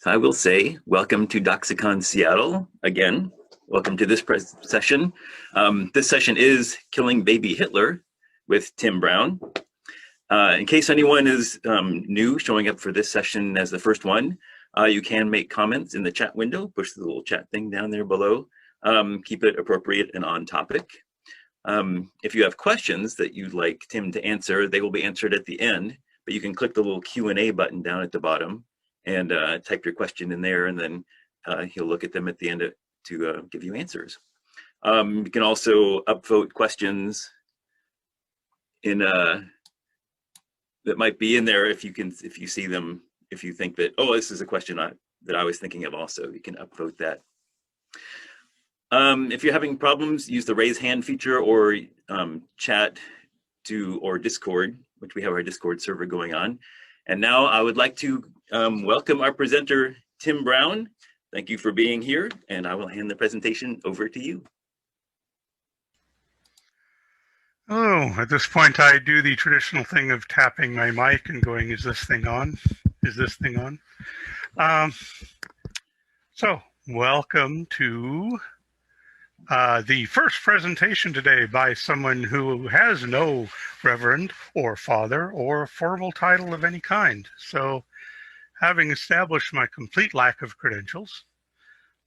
So I will say, welcome to Doxacon Seattle again. Welcome to this session. This session is Killing Baby Hitler with Tim Brown. In case anyone is new, showing up for this session as the first one, you can make comments in the chat window, push the little chat thing down there below. Keep it appropriate and on topic. If you have questions that you'd like Tim to answer, they will be answered at the end, but you can click the little Q&A button down at the bottom and type your question in there, and then he'll look at them at the end to give you answers. You can also upvote questions in that might be in there if you see them, if you think that, oh, this is a question that I was thinking of also, you can upvote that. If you're having problems, use the raise hand feature or chat or Discord, which we have our Discord server going on. And now I would like to welcome our presenter, Tim Brown. Thank you for being here, and I will hand the presentation over to you. Hello. At this point, I do the traditional thing of tapping my mic and going, is this thing on? Is this thing on? So, welcome to the first presentation today by someone who has no reverend or father or formal title of any kind. So, having established my complete lack of credentials,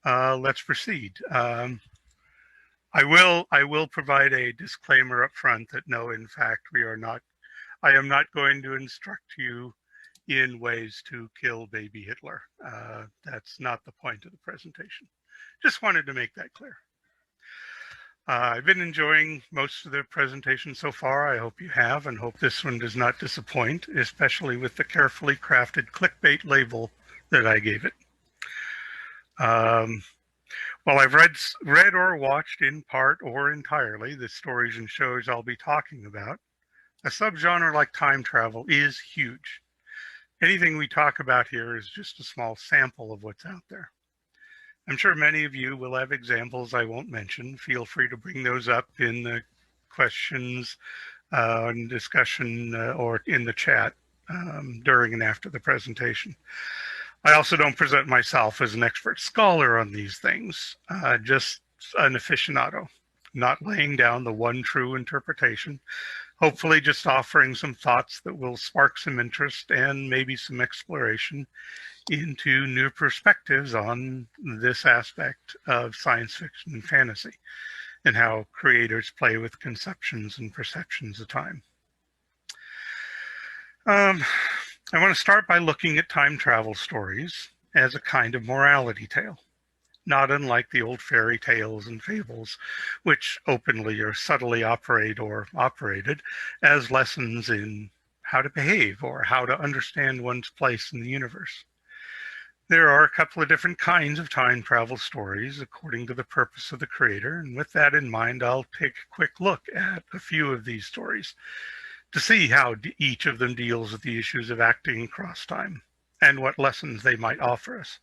let's proceed. I will provide a disclaimer up front that no, in fact, I am not going to instruct you in ways to kill baby Hitler. That's not the point of the presentation. Just wanted to make that clear. I've been enjoying most of the presentation so far. I hope you have, and hope this one does not disappoint, especially with the carefully crafted clickbait label that I gave it. While I've read or watched in part or entirely the stories and shows I'll be talking about, a subgenre like time travel is huge. Anything we talk about here is just a small sample of what's out there. I'm sure many of you will have examples I won't mention. Feel free to bring those up in the questions and discussion or in the chat during and after the presentation. I also don't present myself as an expert scholar on these things, just an aficionado, not laying down the one true interpretation, hopefully just offering some thoughts that will spark some interest and maybe some exploration into new perspectives on this aspect of science fiction and fantasy and how creators play with conceptions and perceptions of time. I want to start by looking at time travel stories as a kind of morality tale, not unlike the old fairy tales and fables, which openly or subtly operated as lessons in how to behave or how to understand one's place in the universe. There are a couple of different kinds of time travel stories according to the purpose of the creator, and with that in mind, I'll take a quick look at a few of these stories to see how each of them deals with the issues of acting across time and what lessons they might offer us.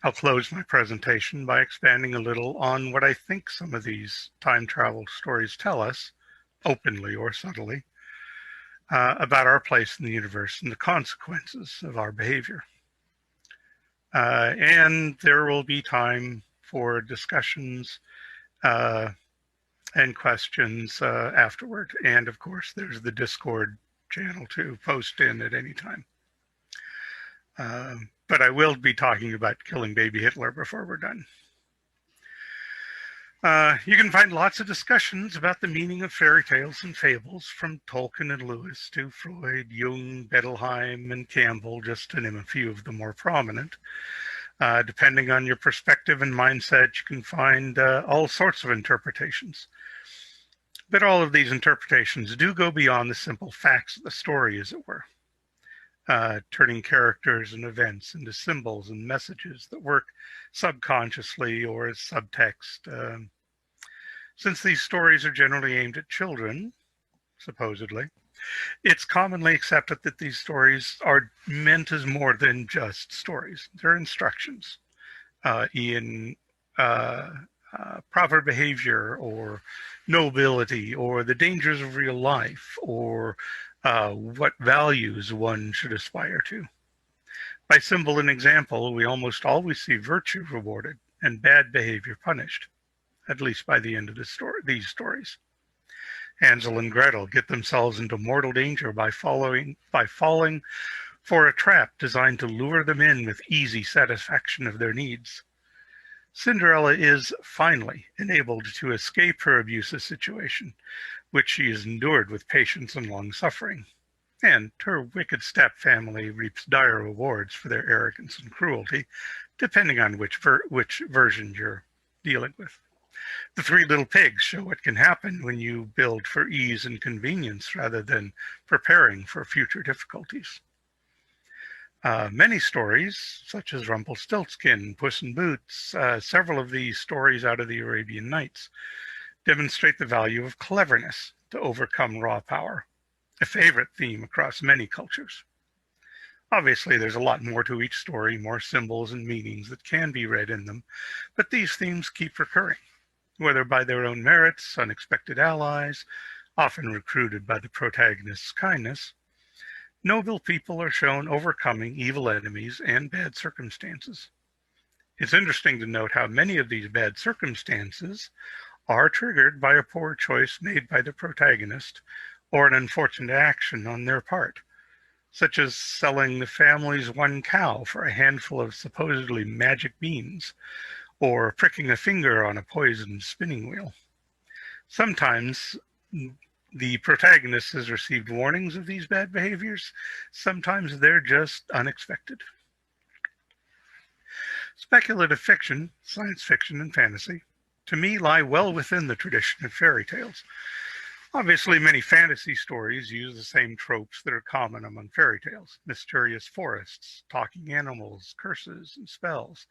I'll close my presentation by expanding a little on what I think some of these time travel stories tell us, openly or subtly, about our place in the universe and the consequences of our behavior. And there will be time for discussions and questions afterward. And of course, there's the Discord channel to post in at any time. But I will be talking about killing baby Hitler before we're done. You can find lots of discussions about the meaning of fairy tales and fables, from Tolkien and Lewis to Freud, Jung, Bettelheim, and Campbell, just to name a few of the more prominent. Depending on your perspective and mindset, you can find all sorts of interpretations. But all of these interpretations do go beyond the simple facts of the story, as it were, turning characters and events into symbols and messages that work subconsciously or as subtext. Since these stories are generally aimed at children, supposedly, it's commonly accepted that these stories are meant as more than just stories. They're instructions in proper behavior or nobility or the dangers of real life or what values one should aspire to. By symbol and example, we almost always see virtue rewarded and bad behavior punished, at least by the end of these stories. Hansel and Gretel get themselves into mortal danger by falling for a trap designed to lure them in with easy satisfaction of their needs. Cinderella is finally enabled to escape her abusive situation, which she has endured with patience and long suffering. And her wicked stepfamily reaps dire rewards for their arrogance and cruelty, depending on which version you're dealing with. The Three Little Pigs show what can happen when you build for ease and convenience rather than preparing for future difficulties. Many stories, such as Rumpelstiltskin, Puss in Boots, several of these stories out of the Arabian Nights, demonstrate the value of cleverness to overcome raw power, a favorite theme across many cultures. Obviously, there's a lot more to each story, more symbols and meanings that can be read in them, but these themes keep recurring, whether by their own merits, unexpected allies, often recruited by the protagonist's kindness. Noble people are shown overcoming evil enemies and bad circumstances. It's interesting to note how many of these bad circumstances are triggered by a poor choice made by the protagonist or an unfortunate action on their part, such as selling the family's one cow for a handful of supposedly magic beans, or pricking a finger on a poisoned spinning wheel. Sometimes the protagonist has received warnings of these bad behaviors. Sometimes they're just unexpected. Speculative fiction, science fiction, and fantasy, to me, lie well within the tradition of fairy tales. Obviously, many fantasy stories use the same tropes that are common among fairy tales: mysterious forests, talking animals, curses, and spells.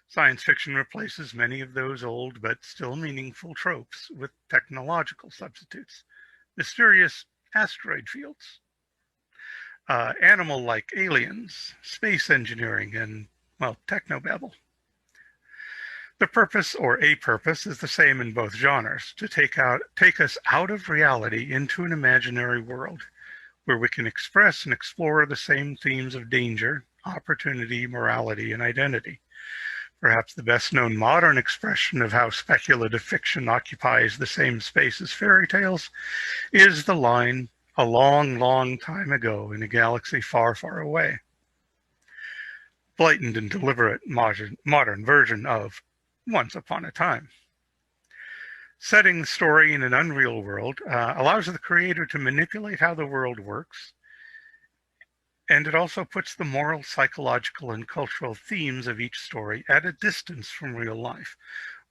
Science fiction replaces many of those old but still meaningful tropes with technological substitutes: mysterious asteroid fields, animal-like aliens, space engineering, and, well, technobabble. The purpose, or a purpose, is the same in both genres: to take us out of reality into an imaginary world where we can express and explore the same themes of danger, opportunity, morality, and identity. Perhaps the best-known modern expression of how speculative fiction occupies the same space as fairy tales is the line, "A long, long time ago in a galaxy far, far away." Blatant and deliberate modern version of "Once Upon a Time." Setting the story in an unreal world allows the creator to manipulate how the world works, and it also puts the moral, psychological, and cultural themes of each story at a distance from real life.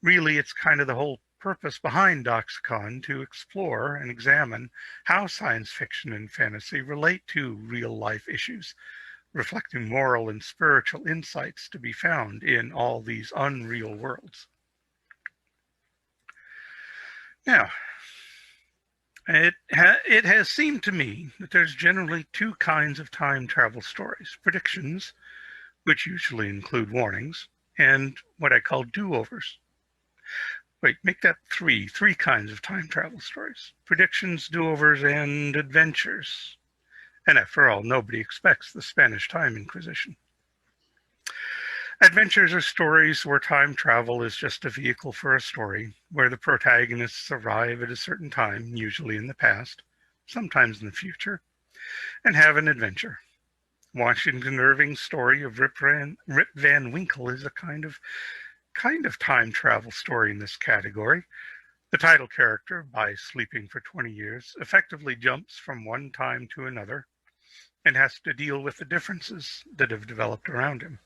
Really, it's kind of the whole purpose behind Doxacon, to explore and examine how science fiction and fantasy relate to real-life issues, reflecting moral and spiritual insights to be found in all these unreal worlds. Now, it has seemed to me that there's generally two kinds of time travel stories: predictions, which usually include warnings, and what I call do-overs. Wait, make that three kinds of time travel stories: predictions, do-overs, and adventures. And after all, nobody expects the Spanish Time Inquisition. Adventures are stories where time travel is just a vehicle for a story, where the protagonists arrive at a certain time, usually in the past, sometimes in the future, and have an adventure. Washington Irving's story of Rip Van Winkle is a kind of time travel story in this category. The title character, by sleeping for 20 years, effectively jumps from one time to another and has to deal with the differences that have developed around him.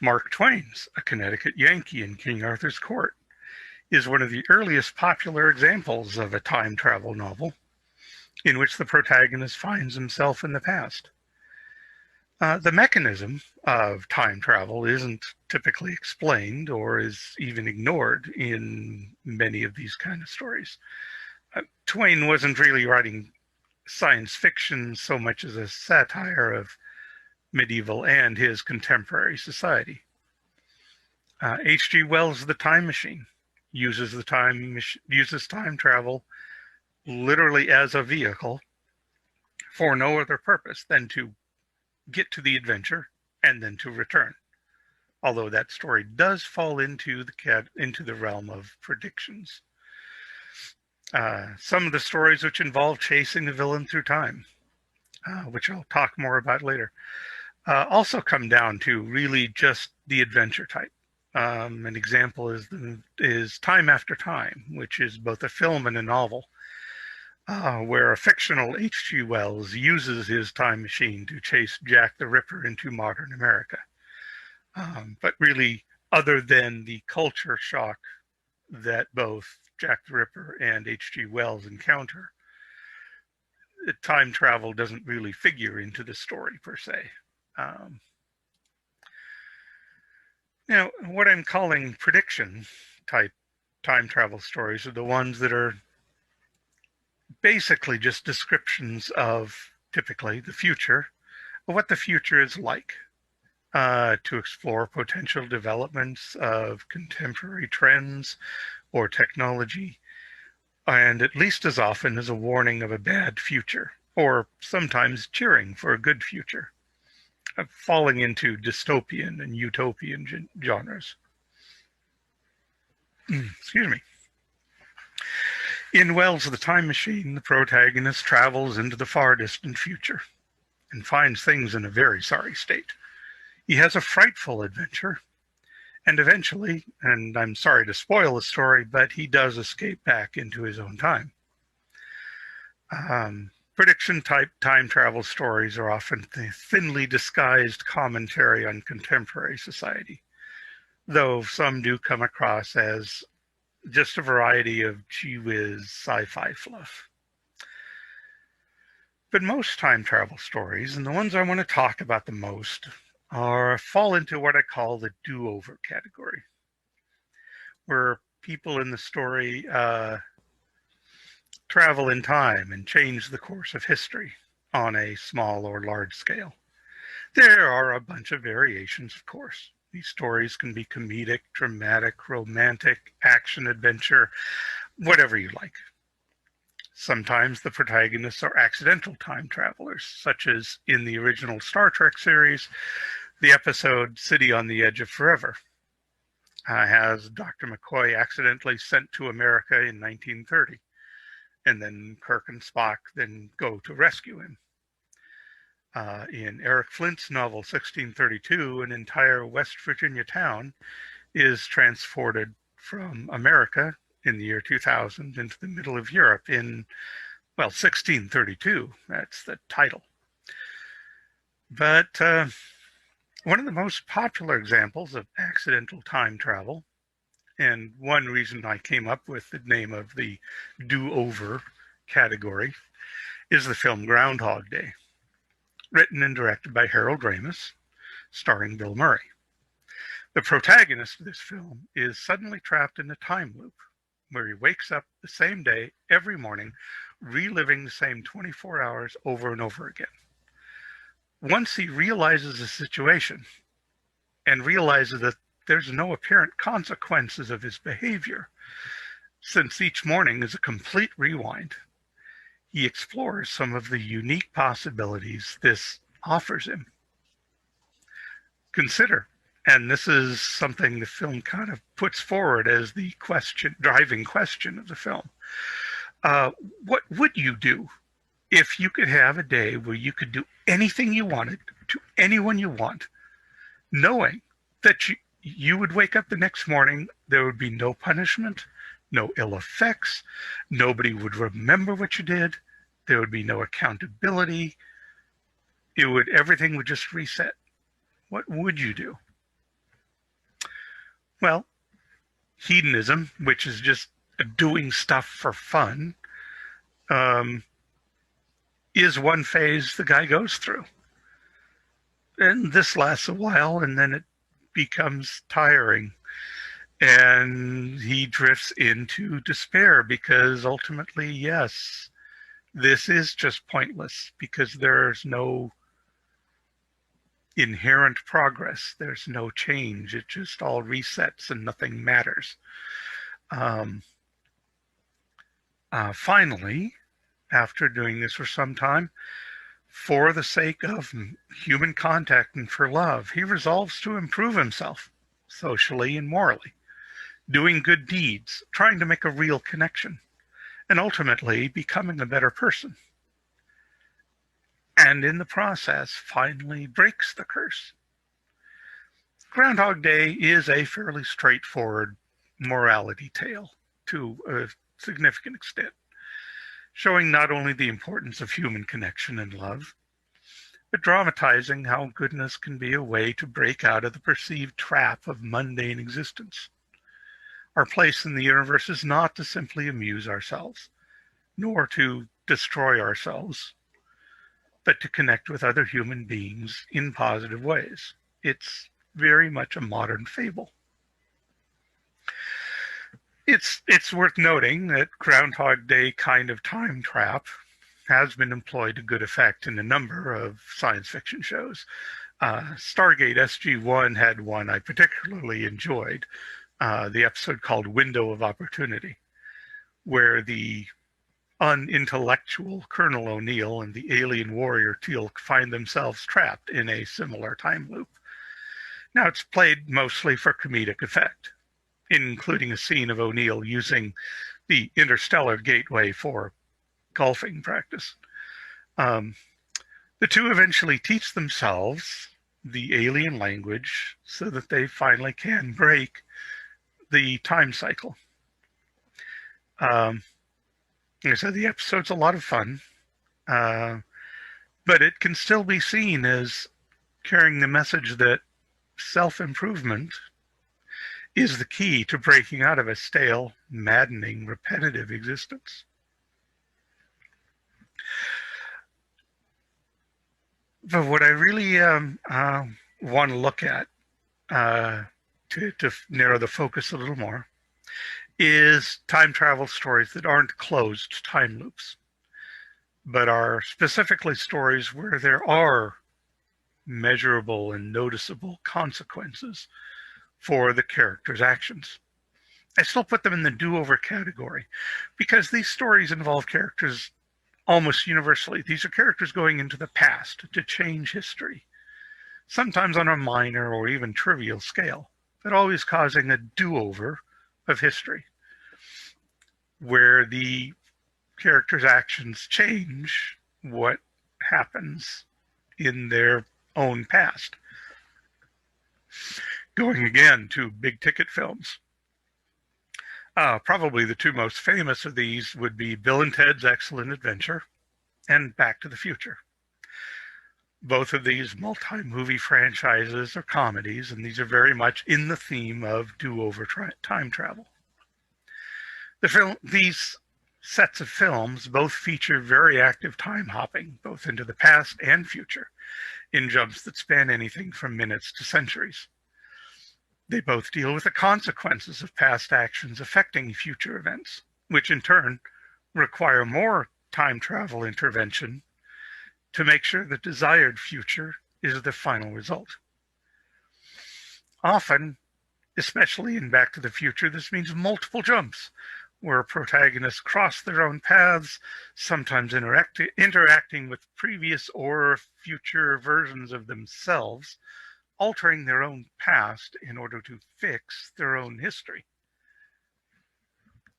Mark Twain's A Connecticut Yankee in King Arthur's Court is one of the earliest popular examples of a time travel novel in which the protagonist finds himself in the past. The mechanism of time travel isn't typically explained or is even ignored in many of these kind of stories. Twain wasn't really writing science fiction so much as a satire of medieval and his contemporary society. H.G. Wells' The Time Machine uses time travel literally as a vehicle for no other purpose than to get to the adventure, and then to return. Although that story does fall into the realm of predictions. Some of the stories which involve chasing the villain through time, which I'll talk more about later, also come down to really just the adventure type. An example is Time After Time, which is both a film and a novel, where a fictional H.G. Wells uses his time machine to chase Jack the Ripper into modern America. But really, other than the culture shock that both Jack the Ripper and H.G. Wells encounter, time travel doesn't really figure into the story per se. Now, what I'm calling prediction type time travel stories are the ones that are basically just descriptions of typically the future, of what the future is like, to explore potential developments of contemporary trends or technology, and at least as often as a warning of a bad future, or sometimes cheering for a good future, falling into dystopian and utopian genres. Excuse me. In Wells' The Time Machine, the protagonist travels into the far distant future and finds things in a very sorry state. He has a frightful adventure, and eventually, and I'm sorry to spoil the story, but he does escape back into his own time. Prediction-type time travel stories are often thinly disguised commentary on contemporary society, though some do come across as just a variety of gee-whiz sci-fi fluff. But most time travel stories, and the ones I want to talk about the most, fall into what I call the do-over category, where people in the story travel in time and change the course of history on a small or large scale. There are a bunch of variations, of course. These stories can be comedic, dramatic, romantic, action, adventure, whatever you like. Sometimes the protagonists are accidental time travelers, such as in the original Star Trek series, the episode City on the Edge of Forever has Dr. McCoy accidentally sent to America in 1930, and then Kirk and Spock then go to rescue him. In Eric Flint's novel 1632, an entire West Virginia town is transported from America in the year 2000 into the middle of Europe in, 1632. That's the title. But one of the most popular examples of accidental time travel, and one reason I came up with the name of the do-over category, is the film Groundhog Day, written and directed by Harold Ramis, starring Bill Murray. The protagonist of this film is suddenly trapped in a time loop where he wakes up the same day every morning, reliving the same 24 hours over and over again. Once he realizes the situation and realizes that there's no apparent consequences of his behavior, since each morning is a complete rewind, he explores some of the unique possibilities this offers him. Consider, and this is something the film kind of puts forward as the driving question of the film. What would you do if you could have a day where you could do anything you wanted to anyone you want, knowing that you would wake up the next morning, there would be no punishment, no ill effects, nobody would remember what you did, there would be no accountability, everything would just reset? What would you do? Well, hedonism, which is just doing stuff for fun, is one phase the guy goes through. And this lasts a while, and then it becomes tiring. And he drifts into despair because ultimately, yes, this is just pointless because there's no inherent progress. There's no change. It just all resets and nothing matters. Finally, after doing this for some time, For the sake of human contact and for love, he resolves to improve himself socially and morally, doing good deeds, trying to make a real connection, and ultimately becoming a better person. And in the process, finally breaks the curse. Groundhog Day is a fairly straightforward morality tale to a significant extent, showing not only the importance of human connection and love, but dramatizing how goodness can be a way to break out of the perceived trap of mundane existence. Our place in the universe is not to simply amuse ourselves, nor to destroy ourselves, but to connect with other human beings in positive ways. It's very much a modern fable. It's worth noting that Groundhog Day kind of time trap has been employed to good effect in a number of science fiction shows. Stargate SG-1 had one I particularly enjoyed, the episode called Window of Opportunity, where the unintellectual Colonel O'Neill and the alien warrior Teal'c find themselves trapped in a similar time loop. Now, it's played mostly for comedic effect, including a scene of O'Neill using the interstellar gateway for golfing practice. The two eventually teach themselves the alien language so that they finally can break the time cycle. So the episode's a lot of fun, but it can still be seen as carrying the message that self-improvement is the key to breaking out of a stale, maddening, repetitive existence. But what I really want to look at, to narrow the focus a little more, is time travel stories that aren't closed time loops, but are specifically stories where there are measurable and noticeable consequences for the character's actions. I still put them in the do-over category because these stories involve characters almost universally. These are characters going into the past to change history, sometimes on a minor or even trivial scale, but always causing a do-over of history, where the character's actions change what happens in their own past. Going again to big ticket films. Probably the two most famous of these would be Bill and Ted's Excellent Adventure and Back to the Future. Both of these multi-movie franchises are comedies, and these are very much in the theme of do-over time travel. These sets of films both feature very active time hopping, both into the past and future, in jumps that span anything from minutes to centuries. They both deal with the consequences of past actions affecting future events, which in turn require more time travel intervention to make sure the desired future is the final result. Often, especially in Back to the Future, this means multiple jumps, where protagonists cross their own paths, sometimes interacting with previous or future versions of themselves, altering their own past in order to fix their own history.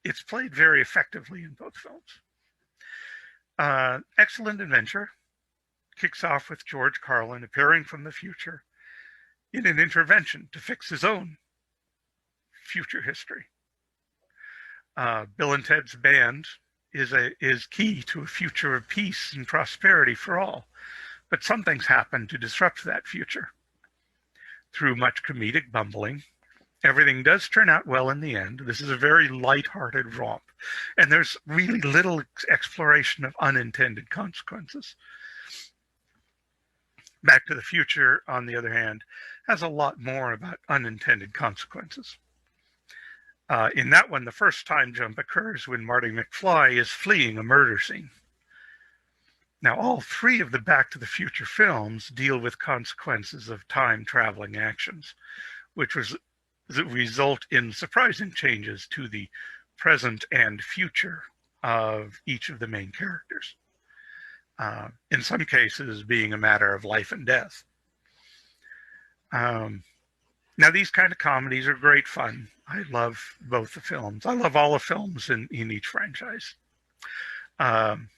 It's played very effectively in both films. Excellent Adventure kicks off with George Carlin appearing from the future in an intervention to fix his own future history. Bill and Ted's Band is key to a future of peace and prosperity for all, but some things happen to disrupt that future. Through much comedic bumbling, everything does turn out well in the end. This is a very light-hearted romp, and there's really little exploration of unintended consequences. Back to the Future, on the other hand, has a lot more about unintended consequences. In that one, the first time jump occurs when Marty McFly is fleeing a murder scene. Now, all three of the Back to the Future films deal with consequences of time-traveling actions, which result in surprising changes to the present and future of each of the main characters. in some cases being a matter of life and death. Now, these kind of comedies are great fun. I love both the films. I love all the films in each franchise. And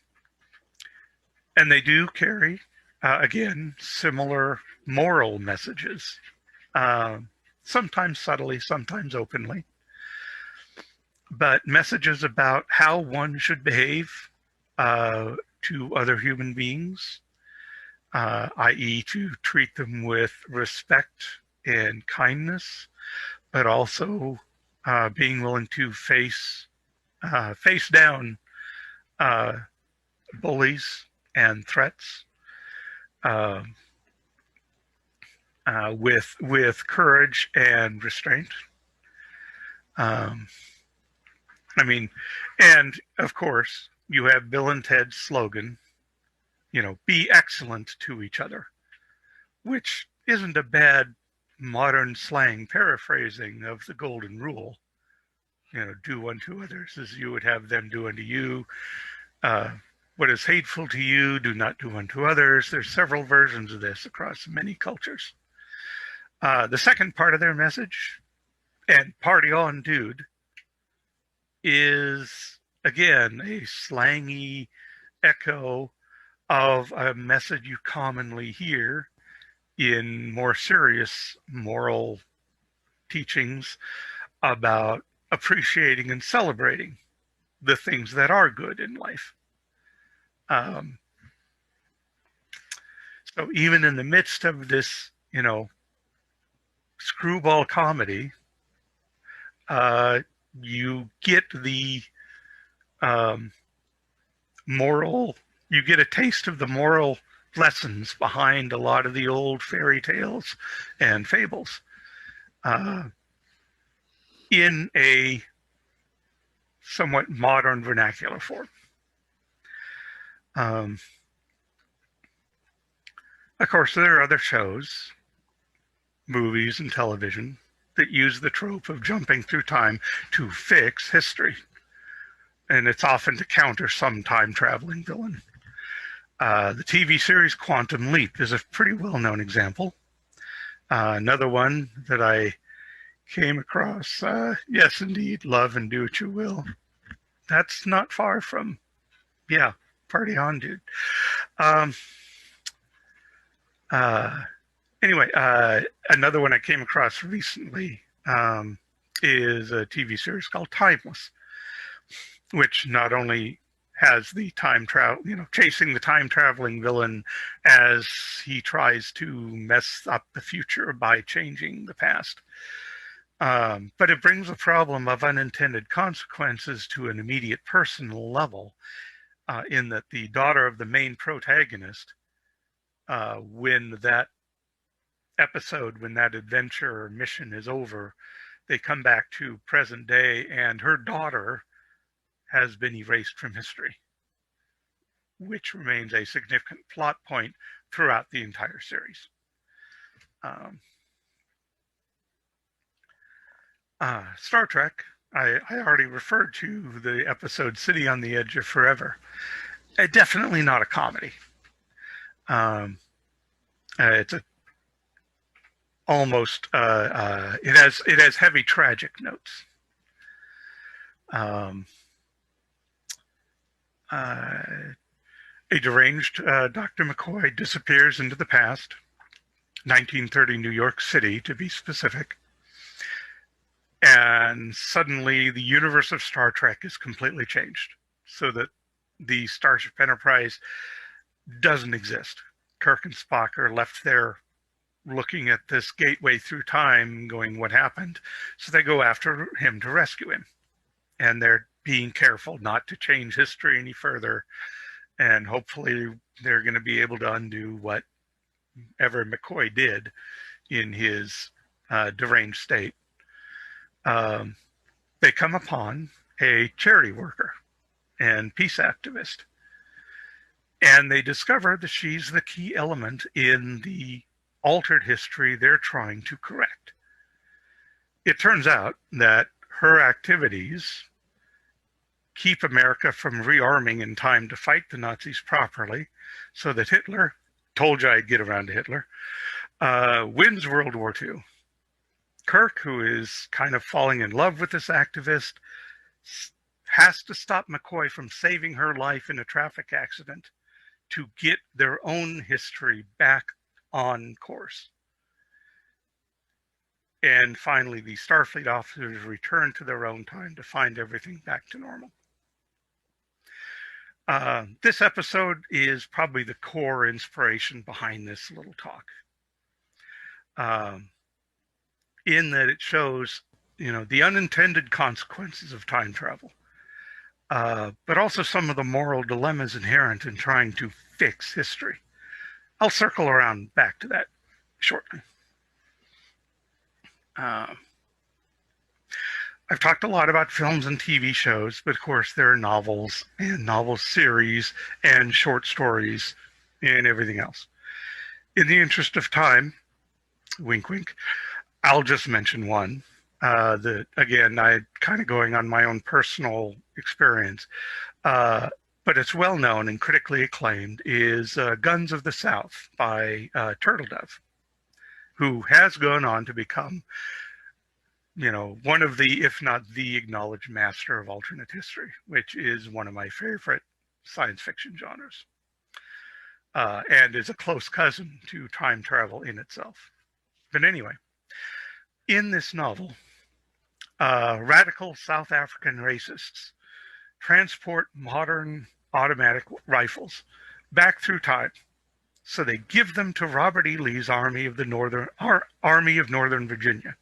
they do carry, again, similar moral messages, sometimes subtly, sometimes openly, but messages about how one should behave to other human beings, i.e. to treat them with respect and kindness, but also being willing to face down bullies and threats with courage and restraint. I mean, and of course, you have Bill and Ted's slogan, be excellent to each other, which isn't a bad modern slang paraphrasing of the golden rule. Do unto others as you would have them do unto you. What is hateful to you, do not do unto others. There's several versions of this across many cultures. The second part of their message, and party on, dude, is, again, a slangy echo of a message you commonly hear in more serious moral teachings about appreciating and celebrating the things that are good in life. So even in the midst of this, screwball comedy, you get the you get a taste of the moral lessons behind a lot of the old fairy tales and fables in a somewhat modern vernacular form. Of course, there are other shows, movies and television that use the trope of jumping through time to fix history. And it's often to counter some time-traveling villain. The TV series Quantum Leap is a pretty well-known example. Another one that I came across, yes, indeed, Love and Do What You Will. That's not far from, party on, dude. Anyway, another one I came across recently is a TV series called Timeless, which not only has the time travel, chasing the time traveling villain as he tries to mess up the future by changing the past. But it brings a problem of unintended consequences to an immediate personal level, in that the daughter of the main protagonist, when that adventure or mission is over, they come back to present day and her daughter has been erased from history, which remains a significant plot point throughout the entire series. Star Trek, I already referred to the episode City on the Edge of Forever. Definitely not a comedy. It's a almost it has heavy tragic notes. A deranged Dr. McCoy disappears into the past, 1930 New York City to be specific, and suddenly the universe of Star Trek is completely changed so that the Starship Enterprise doesn't exist. Kirk and Spock are left there looking at this gateway through time going, what happened? So they go after him to rescue him. And they're being careful not to change history any further. And hopefully they're going to be able to undo whatever McCoy did in his deranged state. They come upon a charity worker and peace activist. And they discover that she's the key element in the altered history they're trying to correct. It turns out that her activities keep America from rearming in time to fight the Nazis properly, so that Hitler, told you I'd get around to Hitler, wins World War II. Kirk, who is kind of falling in love with this activist, has to stop McCoy from saving her life in a traffic accident to get their own history back on course. And finally, the Starfleet officers return to their own time to find everything back to normal. This episode is probably the core inspiration behind this little talk. In that it shows, the unintended consequences of time travel, but also some of the moral dilemmas inherent in trying to fix history. I'll circle around back to that shortly. I've talked a lot about films and TV shows, but of course there are novels and novel series and short stories and everything else. In the interest of time, wink, wink, I'll just mention one that, again, I kind of going on my own personal experience, but it's well known and critically acclaimed, is Guns of the South by Turtle Dove, who has gone on to become, one of the, if not the acknowledged master of alternate history, which is one of my favorite science fiction genres, and is a close cousin to time travel in itself. But anyway, in this novel, radical South African racists transport modern automatic rifles back through time. So they give them to Robert E. Lee's Army of Northern Virginia,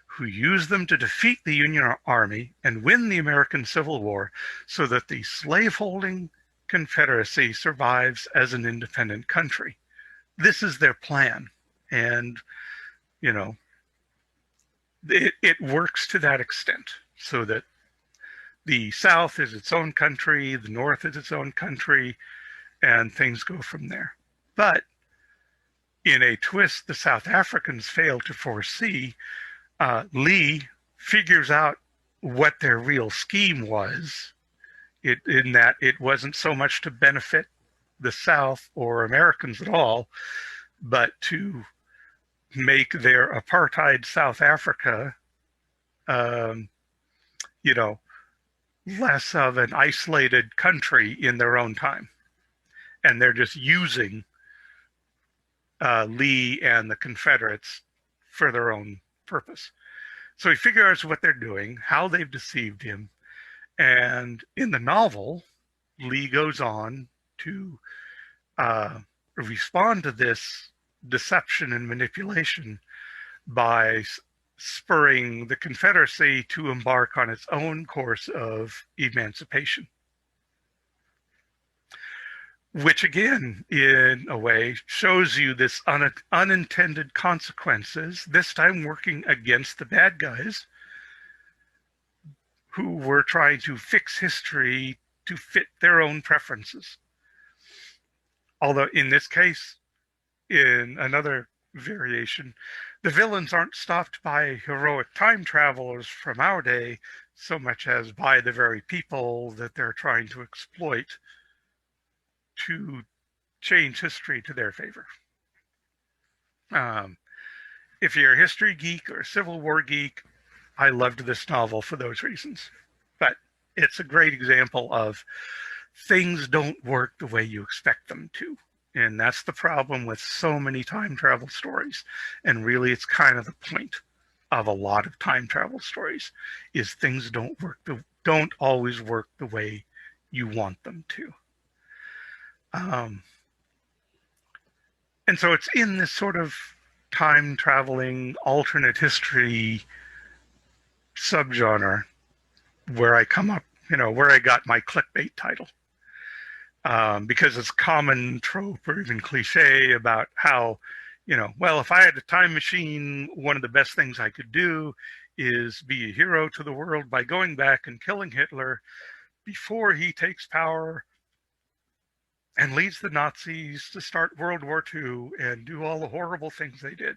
who use them to defeat the Union Army and win the American Civil War so that the slaveholding Confederacy survives as an independent country. This is their plan. And, it works to that extent, so that the South is its own country, the North is its own country, and things go from there. But in a twist the South Africans failed to foresee, Lee figures out what their real scheme was, in that it wasn't so much to benefit the South or Americans at all, but to make their apartheid South Africa, less of an isolated country in their own time. And they're just using Lee and the Confederates for their own purpose. So he figures out what they're doing, how they've deceived him. And in the novel, Lee goes on to respond to this deception and manipulation by spurring the Confederacy to embark on its own course of emancipation. Which again, in a way, shows you this unintended consequences, this time working against the bad guys who were trying to fix history to fit their own preferences. Although in this case, in another variation, the villains aren't stopped by heroic time travelers from our day so much as by the very people that they're trying to exploit to change history to their favor. If you're a history geek or a Civil War geek, I loved this novel for those reasons. But it's a great example of things don't work the way you expect them to. And that's the problem with so many time travel stories. And really, it's kind of the point of a lot of time travel stories, is things don't always work the way you want them to. And so it's in this sort of time traveling alternate history subgenre where I come up, where I got my clickbait title. Because it's common trope or even cliche about how, well, if I had a time machine, one of the best things I could do is be a hero to the world by going back and killing Hitler before he takes power and leads the Nazis to start World War II and do all the horrible things they did.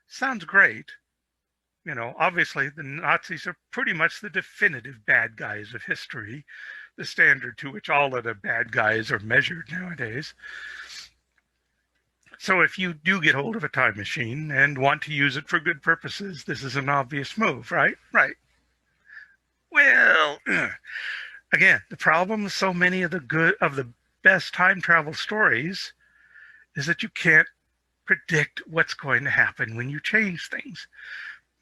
Sounds great, obviously the Nazis are pretty much the definitive bad guys of history, the standard to which all of the bad guys are measured nowadays. So if you do get hold of a time machine and want to use it for good purposes, this is an obvious move, right? Right. Well, again, the problem with so many of the best time travel stories is that you can't predict what's going to happen when you change things.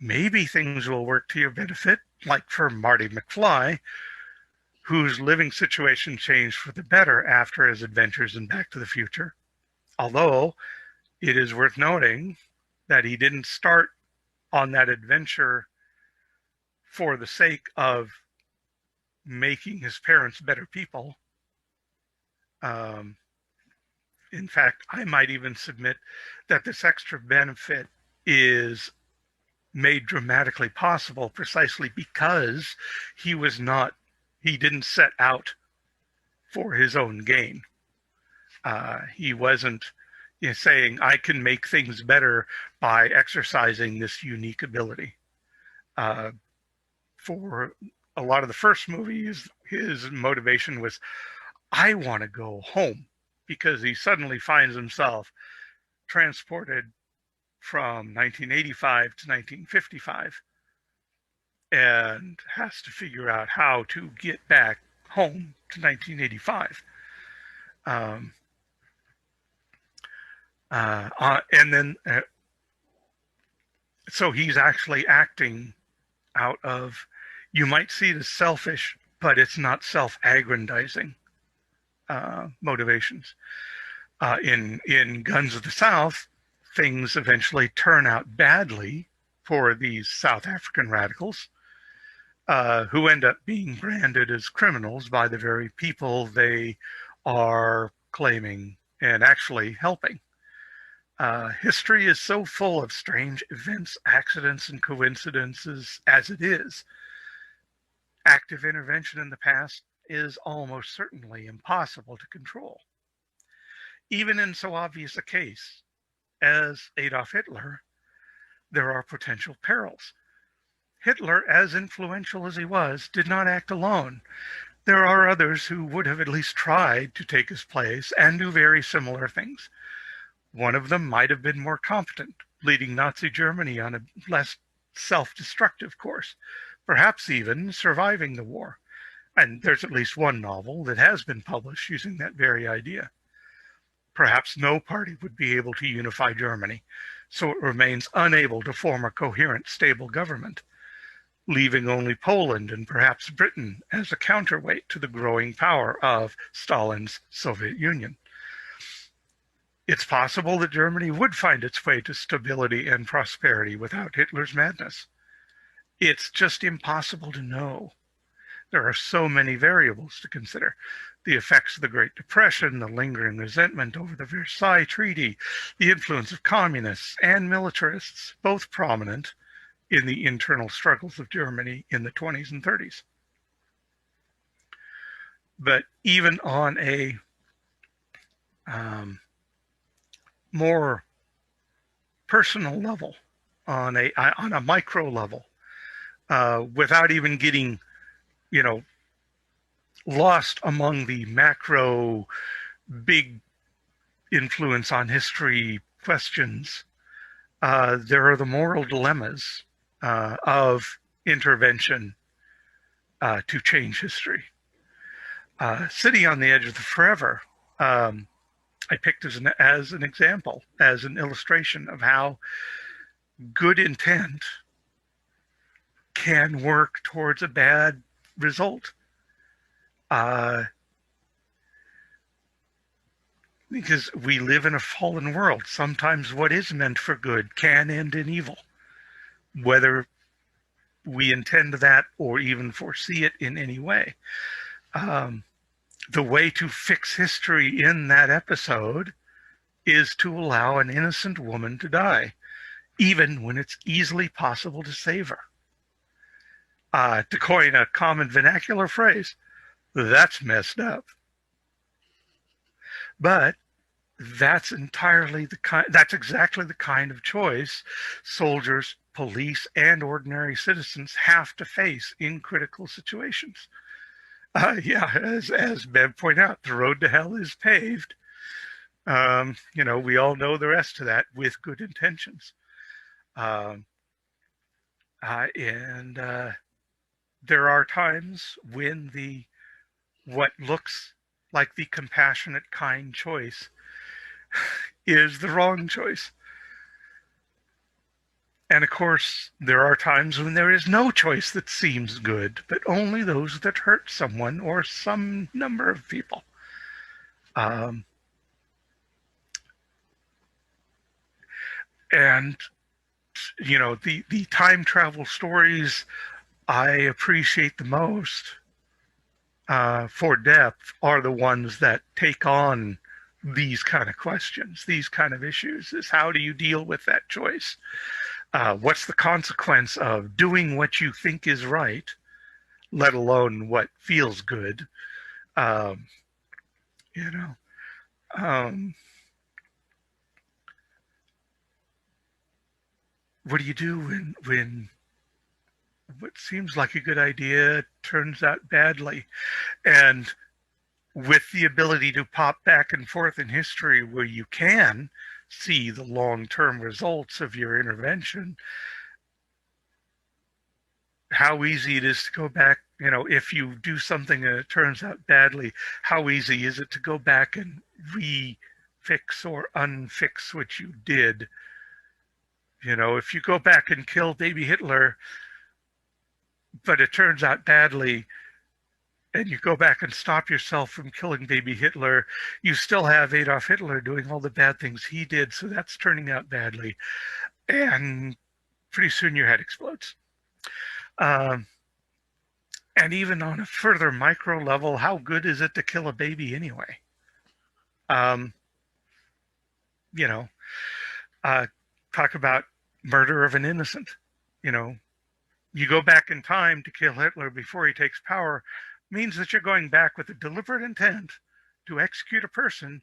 Maybe things will work to your benefit, like for Marty McFly, whose living situation changed for the better after his adventures in Back to the Future. Although it is worth noting that he didn't start on that adventure for the sake of making his parents better people. In fact, I might even submit that this extra benefit is made dramatically possible precisely because he didn't set out for his own gain. He wasn't saying, I can make things better by exercising this unique ability. For a lot of the first movies, his motivation was, I want to go home, because he suddenly finds himself transported from 1985 to 1955 and has to figure out how to get back home to 1985. So he's actually acting out of, you might see it as selfish, but it's not self-aggrandizing motivations. In Guns of the South, things eventually turn out badly for these South African radicals, who end up being branded as criminals by the very people they are claiming and actually helping. History is so full of strange events, accidents, and coincidences as it is. Active intervention in the past is almost certainly impossible to control. Even in so obvious a case as Adolf Hitler, there are potential perils. Hitler, as influential as he was, did not act alone. There are others who would have at least tried to take his place and do very similar things. One of them might have been more competent, leading Nazi Germany on a less self-destructive course, perhaps even surviving the war. And there's at least one novel that has been published using that very idea. Perhaps no party would be able to unify Germany, so it remains unable to form a coherent, stable government, leaving only Poland and perhaps Britain as a counterweight to the growing power of Stalin's Soviet Union. It's possible that Germany would find its way to stability and prosperity without Hitler's madness. It's just impossible to know. There are so many variables to consider. The effects of the Great Depression, the lingering resentment over the Versailles Treaty, the influence of communists and militarists, both prominent in the internal struggles of Germany in the 20s and 30s. But even on a more personal level, on a micro level, without even getting, lost among the macro big influence on history questions, there are the moral dilemmas of intervention to change history. Sitting on the Edge of the Forever, I picked as an example, as an illustration of how good intent can work towards a bad result. Because we live in a fallen world. Sometimes what is meant for good can end in evil, whether we intend that or even foresee it in any way. The way to fix history in that episode is to allow an innocent woman to die, even when it's easily possible to save her. To coin a common vernacular phrase, that's messed up. But that's exactly the kind of choice soldiers, police, and ordinary citizens have to face in critical situations. Yeah, as Bev pointed out, the road to hell is paved. We all know the rest of that with good intentions. And there are times when what looks like the compassionate, kind choice is the wrong choice. And of course, there are times when there is no choice that seems good, but only those that hurt someone or some number of people. And the time travel stories I appreciate the most for depth are the ones that take on these kind of questions, these kind of issues. Is how do you deal with that choice? What's the consequence of doing what you think is right, let alone what feels good? Um, you know, um, what do you do when what seems like a good idea turns out badly? And with the ability to pop back and forth in history where you can see the long-term results of your intervention, how easy it is to go back, if you do something and it turns out badly, how easy is it to go back and refix or unfix what you did? If you go back and kill baby Hitler, but it turns out badly, and you go back and stop yourself from killing baby Hitler, you still have Adolf Hitler doing all the bad things he did, so that's turning out badly. And pretty soon your head explodes. And even on a further micro level, how good is it to kill a baby anyway? Talk about murder of an innocent. You go back in time to kill Hitler before he takes power, means that you're going back with a deliberate intent to execute a person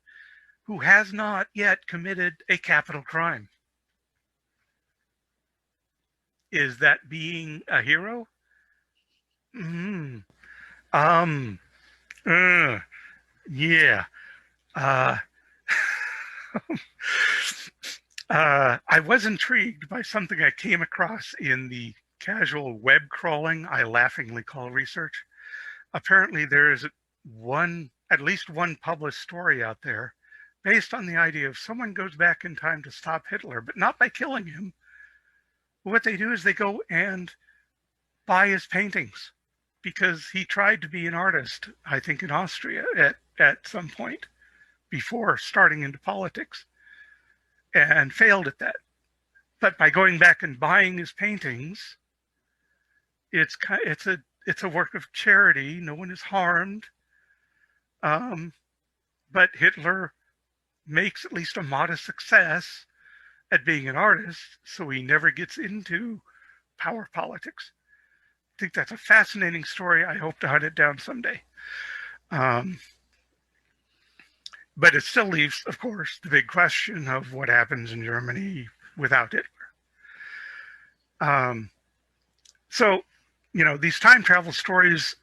who has not yet committed a capital crime. Is that being a hero? Mm. Yeah. I was intrigued by something I came across in the casual web crawling I laughingly call research. Apparently, there is at least one published story out there based on the idea of someone goes back in time to stop Hitler, but not by killing him. What they do is they go and buy his paintings because he tried to be an artist, I think in Austria at some point before starting into politics, and failed at that. But by going back and buying his paintings, it's a work of charity. No one is harmed. But Hitler makes at least a modest success at being an artist, so he never gets into power politics. I think that's a fascinating story. I hope to hunt it down someday. But it still leaves, of course, the big question of what happens in Germany without Hitler. So, these time travel stories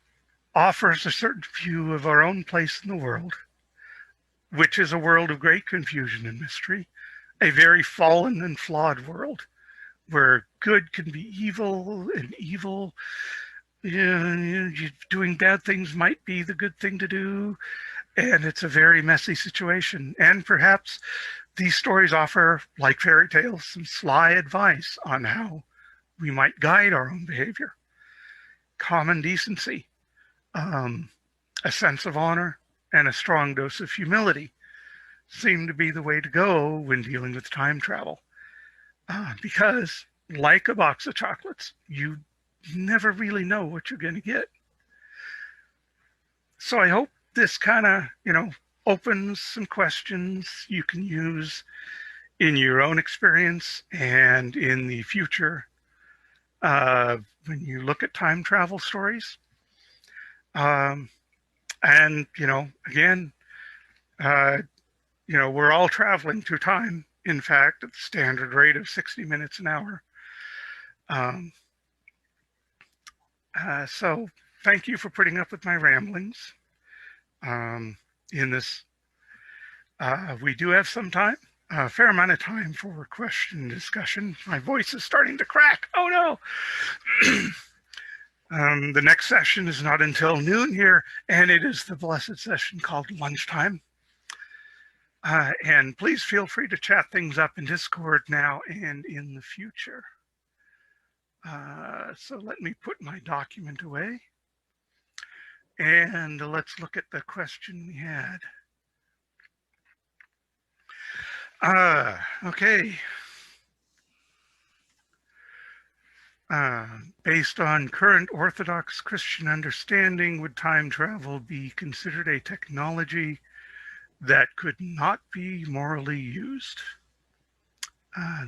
offer us a certain view of our own place in the world, which is a world of great confusion and mystery, a very fallen and flawed world where good can be evil and evil, doing bad things might be the good thing to do. And it's a very messy situation. And perhaps these stories offer, like fairy tales, some sly advice on how we might guide our own behavior. Common decency, a sense of honor, and a strong dose of humility seem to be the way to go when dealing with time travel. Because, like a box of chocolates, you never really know what you're going to get. So I hope this kind of, opens some questions you can use in your own experience and in the future when you look at time travel stories. And, again, we're all traveling through time, in fact, at the standard rate of 60 minutes an hour. So thank you for putting up with my ramblings. In this, we do have some time, a fair amount of time for question and discussion. My voice is starting to crack. Oh no! The next session is not until noon here, and it is the blessed session called lunchtime. And please feel free to chat things up in Discord now and in the future. So let me put my document away. And let's look at the question we had. Okay. Based on current Orthodox Christian understanding, would time travel be considered a technology that could not be morally used?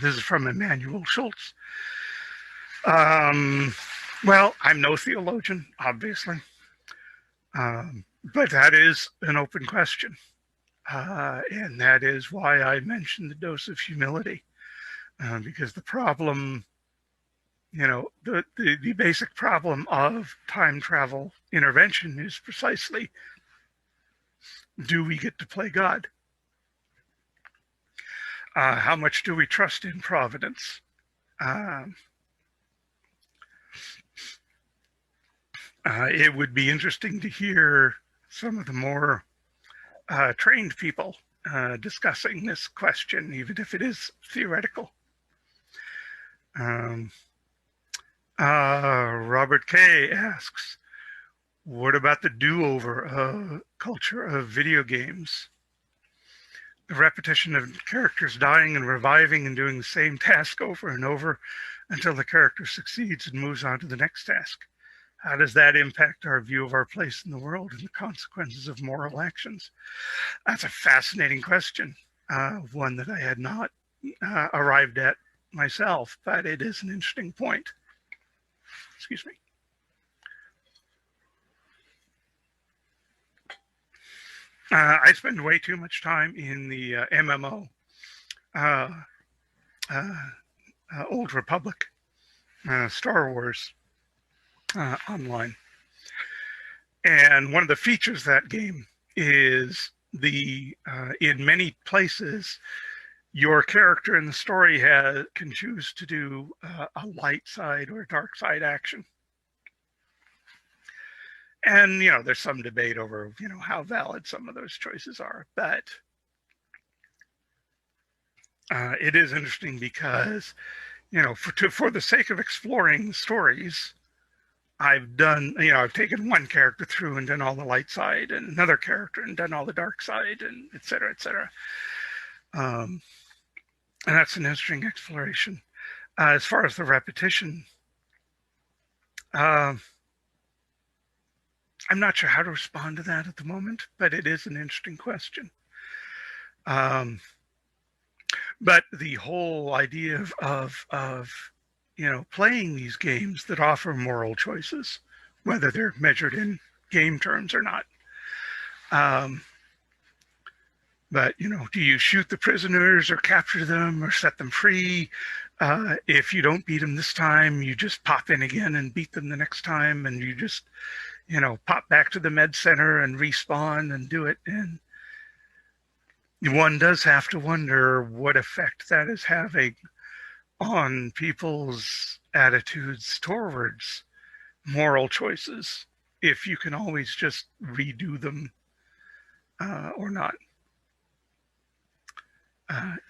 This is from Emmanuel Schultz. Well, I'm no theologian, obviously, but that is an open question, and that is why I mentioned the dose of humility, because the problem, the basic problem of time travel intervention is precisely, do we get to play God? How much do we trust in providence? It would be interesting to hear some of the more trained people discussing this question, even if it is theoretical. Robert K. asks, what about the do-over culture of video games? The repetition of characters dying and reviving and doing the same task over and over until the character succeeds and moves on to the next task. How does that impact our view of our place in the world and the consequences of moral actions? That's a fascinating question, one that I had not arrived at myself, but it is an interesting point. Excuse me. I spend way too much time in the MMO, Old Republic, Star Wars online. And one of the features of that game is in many places, your character in the story can choose to do a light side or a dark side action. And, there's some debate over, how valid some of those choices are. But it is interesting because, for the sake of exploring stories, I've taken one character through and done all the light side, and another character and done all the dark side, and et cetera, et cetera. And that's an interesting exploration. As far as the repetition, I'm not sure how to respond to that at the moment, but it is an interesting question. But the whole idea of playing these games that offer moral choices, whether they're measured in game terms or not. But, do you shoot the prisoners or capture them or set them free? If you don't beat them this time, you just pop in again and beat them the next time, and you just, pop back to the med center and respawn and do it. And one does have to wonder what effect that is having on people's attitudes towards moral choices, if you can always just redo them or not.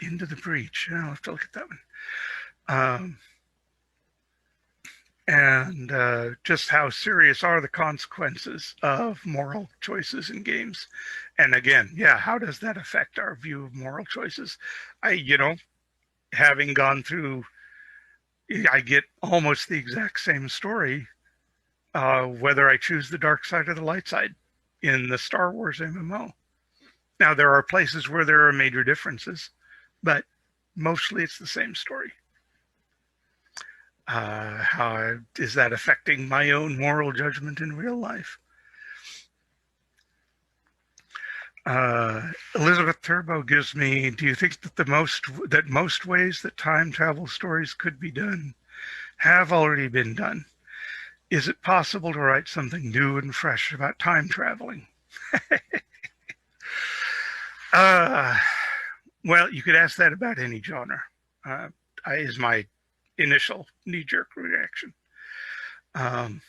Into the breach. I'll have to look at that one. And just how serious are the consequences of moral choices in games? And again, how does that affect our view of moral choices? Having gone through, I get almost the exact same story, whether I choose the dark side or the light side in the Star Wars MMO. Now, there are places where there are major differences, but mostly it's the same story. How is that affecting my own moral judgment in real life? Elizabeth Turbo gives me, do you think that most ways that time travel stories could be done have already been done? Is it possible to write something new and fresh about time traveling? uh, well, you could ask that about any genre, is my initial knee-jerk reaction. And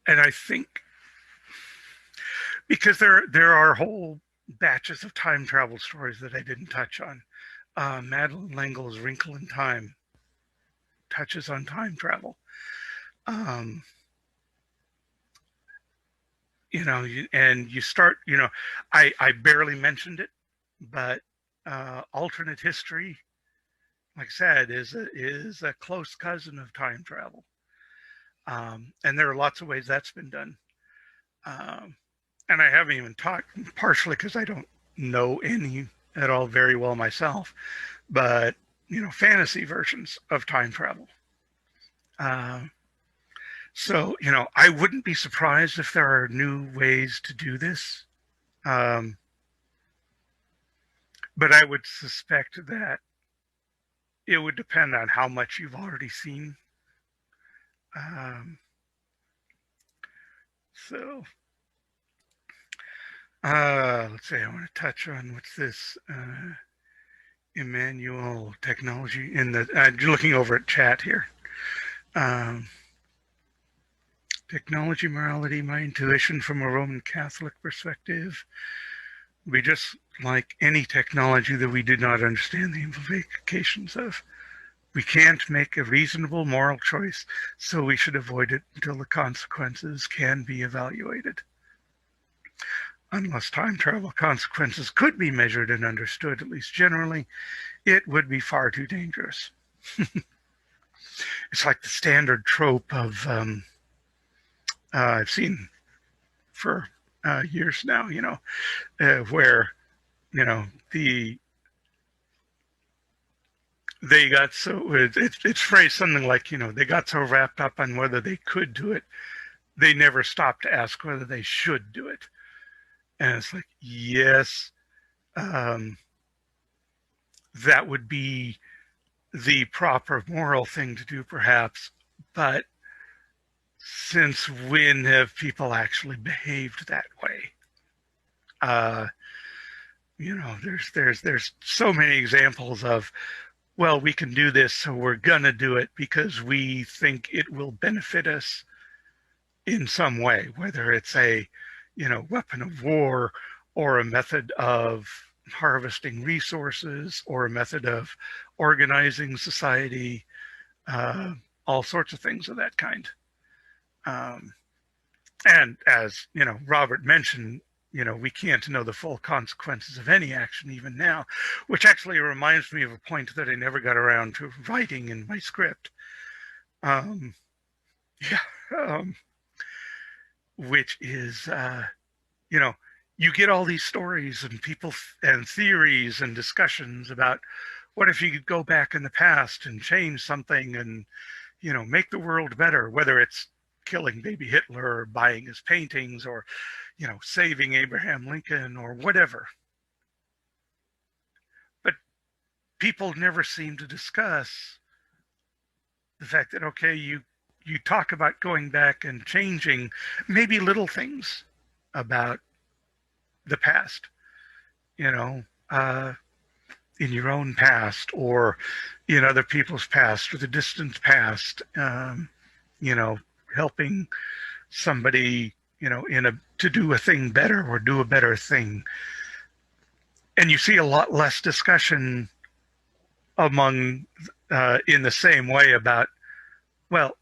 I think because there are whole batches of time travel stories that I didn't touch on. Madeleine L'Engle's Wrinkle in Time touches on time travel. And you start, I barely mentioned it, but alternate history, like I said, is a close cousin of time travel. And there are lots of ways that's been done. And I haven't even talked, partially because I don't know any at all very well myself, but, fantasy versions of time travel. So, I wouldn't be surprised if there are new ways to do this. But I would suspect that it would depend on how much you've already seen. Let's see, I want to touch on what's this? Emmanuel Technology in the, looking over at chat here. Technology morality, my intuition from a Roman Catholic perspective would be just like any technology that we did not understand the implications of. We can't make a reasonable moral choice, so we should avoid it until the consequences can be evaluated. Unless time travel consequences could be measured and understood, at least generally, it would be far too dangerous. It's like the standard trope of, I've seen for years now, where, they got so, it's phrased something like, they got so wrapped up on whether they could do it, they never stopped to ask whether they should do it. And it's like, yes, that would be the proper moral thing to do, perhaps. But since when have people actually behaved that way? There's so many examples of, well, we can do this, so we're gonna do it because we think it will benefit us in some way, whether it's a weapon of war, or a method of harvesting resources, or a method of organizing society, all sorts of things of that kind. And as Robert mentioned, we can't know the full consequences of any action even now, which actually reminds me of a point that I never got around to writing in my script. Which is, you get all these stories and people and theories and discussions about what if you could go back in the past and change something and, make the world better, whether it's killing baby Hitler or buying his paintings or, saving Abraham Lincoln or whatever. But people never seem to discuss the fact that, okay, you talk about going back and changing maybe little things about the past, in your own past or in other people's past or the distant past, helping somebody, to do a thing better or do a better thing. And you see a lot less discussion among, in the same way about, well,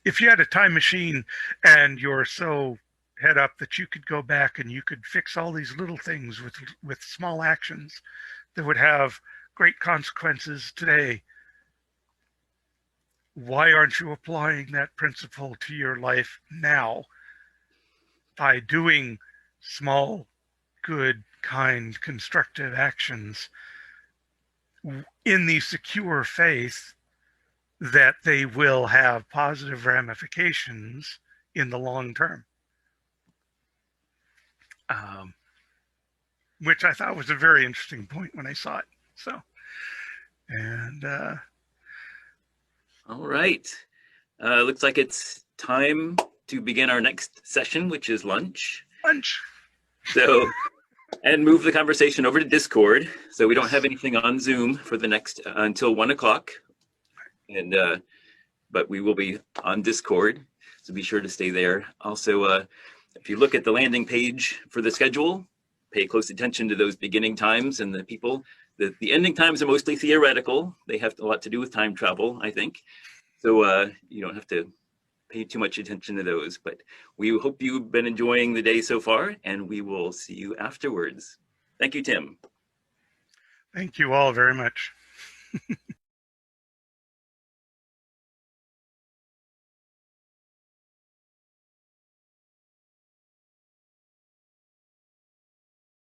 if you had a time machine and you're so head up that you could go back and you could fix all these little things with small actions that would have great consequences today, why aren't you applying that principle to your life now by doing small, good, kind, constructive actions in the secure faith that they will have positive ramifications in the long term? which I thought was a very interesting point when I saw it. So, and all right. Looks like it's time to begin our next session, which is lunch. Lunch. So, and move the conversation over to Discord. So we don't have anything on Zoom for the next until 1 o'clock. And but we will be on Discord, so be sure to stay there. Also, if you look at the landing page for the schedule, pay close attention to those beginning times and the people. The ending times are mostly theoretical. They have a lot to do with time travel, I think. So you don't have to pay too much attention to those. But we hope you've been enjoying the day so far, and we will see you afterwards. Thank you, Tim. Thank you all very much.